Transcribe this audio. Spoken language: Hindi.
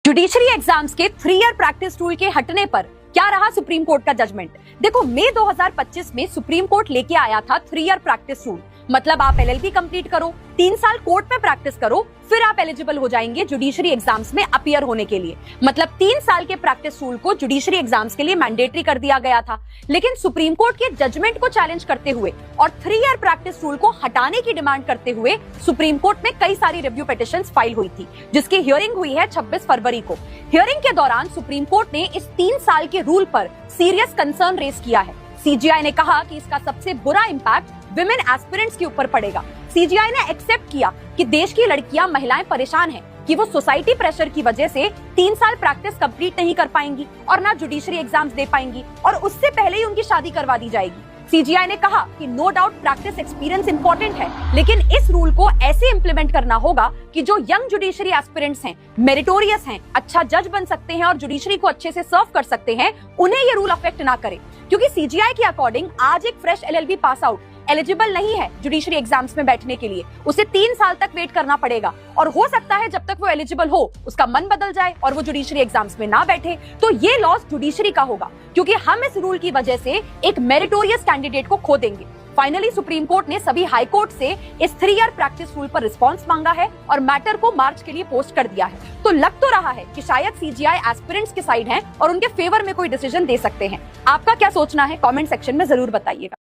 जुडिशरी एग्जाम्स के 3 ईयर प्रैक्टिस रूल के हटने पर क्या रहा सुप्रीम कोर्ट का जजमेंट। देखो, मई 2025 में सुप्रीम कोर्ट लेके आया था 3 ईयर प्रैक्टिस रूल। मतलब आप एलएलबी कंप्लीट करो, 3 साल कोर्ट में प्रैक्टिस करो, फिर आप एलिजिबल हो जाएंगे जुडिशरी एग्जाम्स में अपीयर होने के लिए। मतलब 3 साल के प्रैक्टिस रूल को जुडिशरी एग्जाम्स के लिए मैंडेटरी कर दिया गया था। लेकिन सुप्रीम कोर्ट के जजमेंट को चैलेंज करते हुए और 3 ईयर प्रैक्टिस रूल को हटाने की डिमांड करते हुए सुप्रीम कोर्ट में कई सारी रिव्यू पिटिशंस फाइल हुई थी, जिसकी हियरिंग हुई है 26 फरवरी को। हियरिंग के दौरान सुप्रीम कोर्ट ने इस 3 साल के रूल पर सीरियस कंसर्न रेज किया है। सीजीआई ने कहा कि इसका सबसे बुरा इंपैक्ट विमेन एस्पिरेंट्स के ऊपर पड़ेगा। सीजीआई ने एक्सेप्ट किया कि देश की लड़कियां, महिलाएं परेशान हैं कि वो सोसाइटी प्रेशर की वजह से 3 साल प्रैक्टिस कंप्लीट नहीं कर पाएंगी और ना जुडिशरी एग्जाम्स दे पाएंगी और उससे पहले ही उनकी शादी करवा दी जाएगी। सीजीआई ने कहा कि no doubt practice experience important है, लेकिन इस रूल को ऐसे इंप्लीमेंट करना होगा कि जो यंग जुडिशरी एस्पिरेंट्स हैं, मेरिटोरियस हैं, अच्छा जज बन सकते हैं और जुडिशरी को अच्छे से सर्व कर सकते हैं, उन्हें ये रूल अफेक्ट ना करे। क्योंकि सीजीआई के अकॉर्डिंग आज एक fresh LLB pass out eligible नहीं है जुडिशरी एग्जाम्स में बैठने के लिए। उसे 3 साल तक वेट करना पड़ेगा और हो सकता है जब तक वो एलिजिबल हो उसका मन बदल जाए और वो जुडिशरी एग्जाम्स में ना बैठे, तो ये लॉस जुडिशरी का होगा, क्योंकि हम इस रूल की वजह से एक मेरिटोरियस कैंडिडेट को खो देंगे। फाइनली सुप्रीम कोर्ट ने सभी हाई कोर्ट से इस 3 ईयर प्रैक्टिस रूल पर रिस्पांस मांगा है और मैटर को मार्च के लिए पोस्ट कर दिया है। तो लग तो रहा है कि शायद सीजीआई एस्पिरेंट्स के साइड है और उनके फेवर में कोई डिसीजन दे सकते हैं। आपका क्या सोचना है, कमेंट सेक्शन में जरूर बताइएगा।